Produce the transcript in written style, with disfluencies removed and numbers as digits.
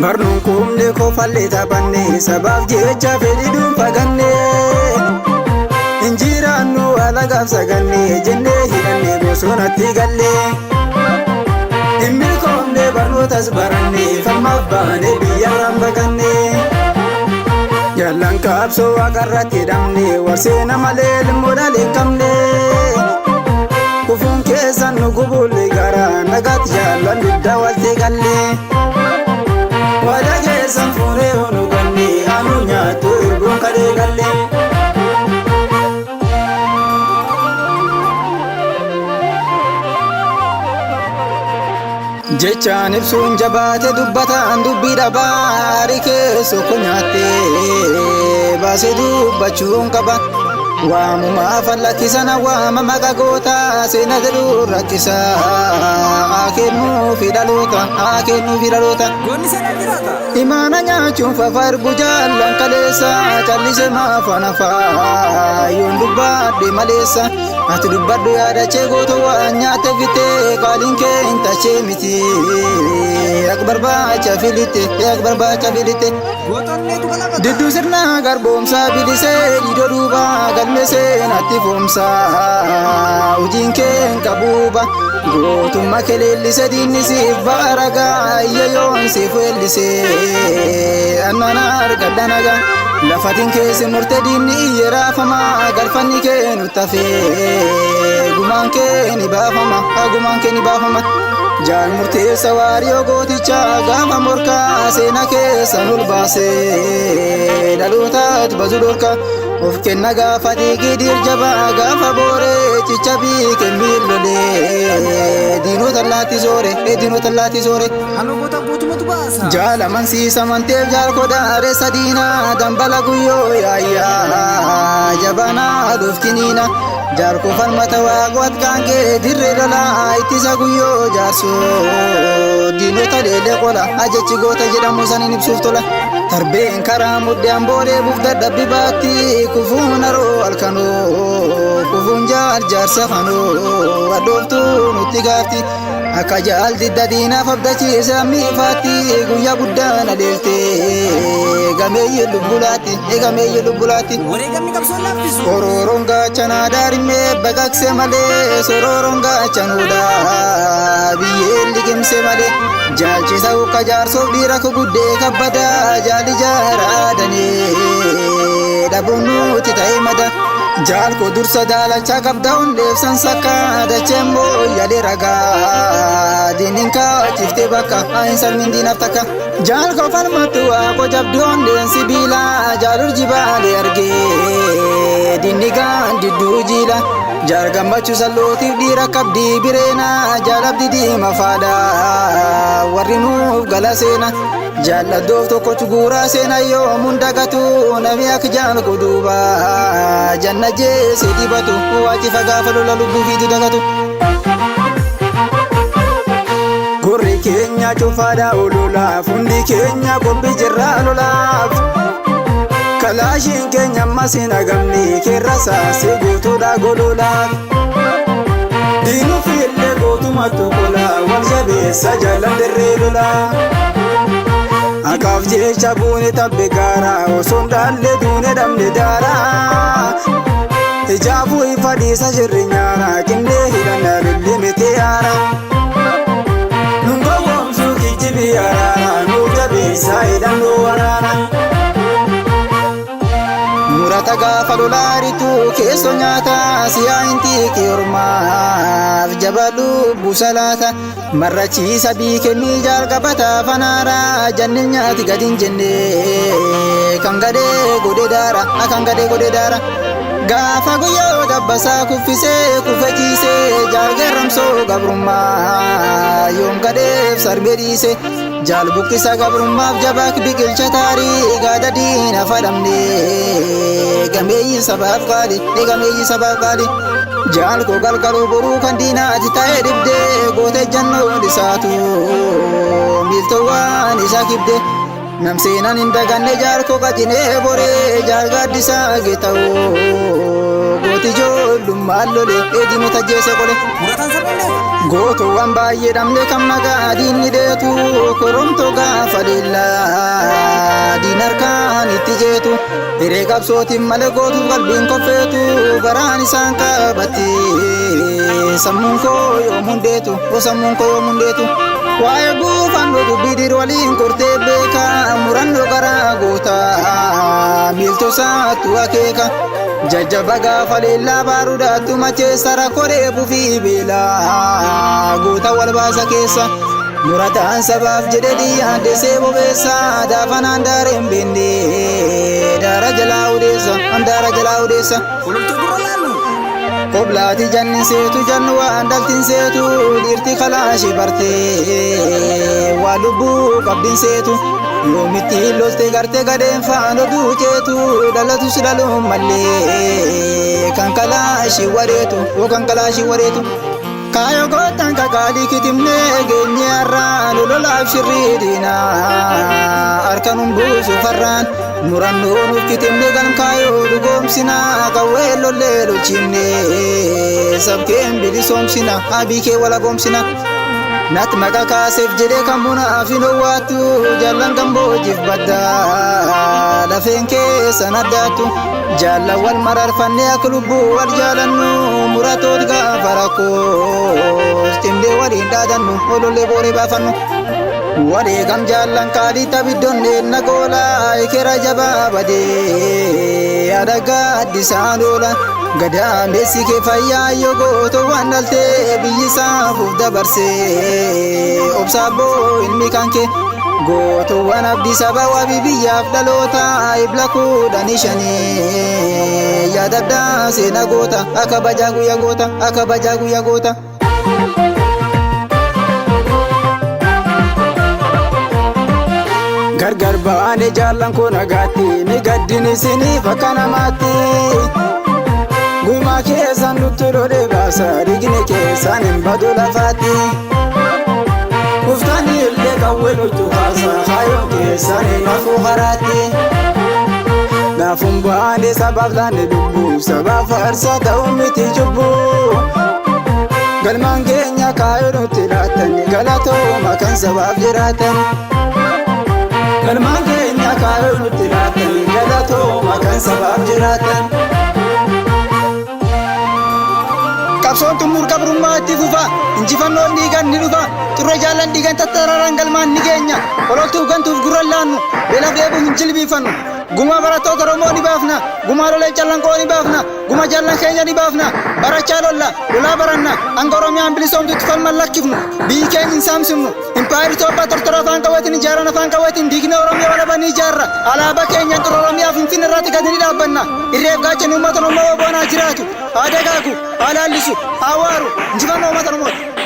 Barnuun kumne kofallee taphanne sabaaf jecha fedhi dhuunfaganne injiraannu alagaaf saganne jennee hidhanne bosonatti galle milkoomne barnootas baranne falmaaf baane biyyarraan baqanne jaallan kaabsoo waaqarratti hidhamne warseena malee limmoodhaan eegamne kufuun keessan nu gubulle gara nagaatti jaallan diddaa waltee galle wada keessan fuunee honu ganne anu nyaattu ergoon kadee galle jechaan ibsuun jabaate dubbataan dubbii dhabaari keessoo ko nyaatte baase dubbachuun qaba waamumaa fallakkisana waama maqa goota seena jedhu rakkisa haakennuu fi dhaloota imaana nyaachuun fafarbu jaallan kaleessa callise maafaan afaa yoon dubbadhe maleessa ati dubbadhu yaadachee goota waan nyaate fitte qaaliin kee hin tachee miti yak barbaacha filite didduu sirna garboomsaa bilisee dhidoo duubaa galme seenatti foomsaa hojiin keen qabuuba gootummaa kee leellise diinni siif baaragaa iyya yoon siif weellisee annana argadda nagaa lafatiin keessa murte diinni iyya raafamaa galfanni kee nutti hafee gumaan kee ni baafama jaal murteessa waariyoo gooticha gaafa morkaa seena keessa nul baasee dhalootaatu bazu dhorka of kenna gaafa dhiigii dirjabaa gaafa booree cicha biike miillolee diinota allaatti soore jaal amansiisa manteef jaal kodaare sadiina dambala guyyoo yaayyaa jabanaa dhuftiniina jaal kofalmata waaqoot kaangee dirree lolaa ittisa guyyoo jaarsoo diinota leelee qola ajechi goota jedhamu saniin ibsuuf tola tarbeen karaa muddeen boolee buuf dadhabbi baatti kufuun haroo halkanoo kufuun jaarsa fanoo addooftuu nutti gaafti akka jaal didda diinaaf abdachiise ammiifaatti guyyaa guddaan adeeltee gameeyye lubbulaatti ororoon gaachanaa daarimee baqaqse malee sororoon gaachanuudha biyyeen liqimse malee jaalchisa ukka jaarsoof dhiira ko guddee kabbadaa jaali jaaraadanii dhabuun nuti ta'e mada jaal ko dursa daalachaa qabda hundeefsan sakka dacheen booyyadee ragaa diiniin kaachiftee bakka hin salmiin diinaaf takka jaal ko falmattu waaqo jabduu hundeen sibiilaa jaal urjibaalee argee diinni gaan didduu jiila jaal gammachuu sallootiif dhiira qabdii bireenaa jaal abdi diima faadhaa warri nuuf gala seena jaalladdoof tokkochu guuraa seena yoomuun dagatu nami akka jaal kuduuba janna jeese dibatu waachi fagaafa lola lubbuu fiitu dagatu gurri keenya cufaadhaa ololaaf hundi keenya qophi jirraa lolaaf kalaashiin keenya ammas hin agamne keerra saasee guutuudha gololaaf diinuu fi illee gootumatti qolaa wal jabeessa jaalan dirree lolaa akaaf jecha buune tabbe gaaraa osoon dhaallee duune dhabne daaraa ijaafuu ifa dhiisa jirri nyaaraa qinnee hidhannaa lullee mitee haaraa nun gowwoomsuu kijjibii araaraa nuuf jabeessaa hidhannoo waraanaa murata gaafa lolaaritu keessoo nyaataa siyaa hintiiki ormaaf jaba lubbuu salaata marrachiisa biikennii jaal qabataa fanaaraa jannin nyaati gadin jenne kan gadee godee daara gaafa guyyoo dabbasaa kuffisee kufechiisee jaal geerramsoo gabrummaa yoom gadeef sarbee dhiise jaal buqqisa gabrummaaf jabaak biqilcha taarii gaada diina fadhamne gameeyyi sabaaf qaali jaal ko galgaluu boruu kan diinaati ta'ee dibdee goote jannoon isaatu miiltowwan isaa kibde nam seenan hin daganne jaal ko qacinee boree jaal gaaddisaa geeta'oo gooti ijoollummaan lole diinota jeese qole gootowwan baay'ee dhamne kan magaa diinni deetu koromtoo gaafa lillaa diinarkaan itti jeetu hiree qabsootiin malee gootuuf qalbiin koffeetu baraan isaan qabattee sammuun koo yoom hundeetu sammuun koo yoom hundeetu waa'ee guufannoo dubbii dir waliin kortee beeka murannoo garaa gootaa miiltosaattu akeeka jajjaba gaafa lillaa baaruudhaattu macheessa rakkoo dheebuu fi beelaa goota wal baasa keessa murataan sabaaf jedhe dhiyyaandesee bobeessa daafanaan daareen beendee daara jalaa odeessa handaara jalaa odeessa qoblaati janni seetu jannu waan daltin seetu dhiirti kalaashi bartee waa lubbuu qabdin seetu yoomitti lolte garte gadeen faana duuceetu dhalatus dhaluun mallee kan kalaashi wareetu kan kalaashi wareetu kaayo gootan kakaalii kitimnee geenye har'aan lololaaf shirrii diinaa harkanun buusu farraan murannoo nuuf kitimne gan kaayoo dhugoomsinaa qawwee lollee lolchimne sabkeen bilisoomsina abii kee walagoomsina nat maqaa kaaseef jedhee kan bunaaf hin owwaattu jaallan gammoojjiif baddaa lafeen keessan addaattu jaallan wal mararfannee akka lubbuu wal jaalannu muratoot gaafa rakkoos cimdee waliin dhaadannu olollee booree baafannu walee kam jaallan qaalii tabiddonneen nagoolaa ekera jabaa badee adaggaa addisaan oola gadaa meessi kee fayyaa yoo gootoo waan dhaltee biyyisaaf dabarsee obsaabboo ilmi kan kee gootoowwan abdii saba wabii biyyaaf dhaloota ibla 15 yaadaddaa seena goota akka bajaa guyyaa goota akka bajaa guyyaa goota. gargar baane jaallan koo nagaatti ni gaddin isiniif akka namaatti gumaa keessan nutti lolee baasa dhiigni keessan hin badu lafaatti kuftani illee qawwee nutti kaasa haayoo keessan hin hafu haraatti naafuun baane sabaaf laanne lubbuu sabaaf farsa ta'uu miti jubbuu galmaan keenya kaayoo nutti laatan galatooma kan sabaaf jiraatan galmaan keenya kaayoo nutti laatan galatooma kan sabaaf jiraatan. qabsoon tumur qabrummaa itti fufa injifannoon dhiigan ni dhufa turre jaallan dhiigan tattararan galmaan ni keenya ololtuuf gantuuf gurra laannu beelaaf dheebuuf hin jilbiifannu guma barattoota Oromoo ni baafna guma lolee callanqoo ni baafna guma jaallan keenya ni baafna barachaa lolaa baranna hanga Oromiyaan bilisoomtutti falman lakkifnu biyyi keenya hin saamsifnu impaayir Itoophiyaa tortora afaan qawweetiin ijaaran afaan qawweetiin diigna Oromiyaa walabanii ijaarra alaabaa keenyaan xura Oromiyaa Finfinnee irratti gadi ni dhaabbanna irreef gaachan uummata Oromoo boonaa jiraatu haa dagaagu haa laallisu haa waaru injifannoo uummata Oromooti.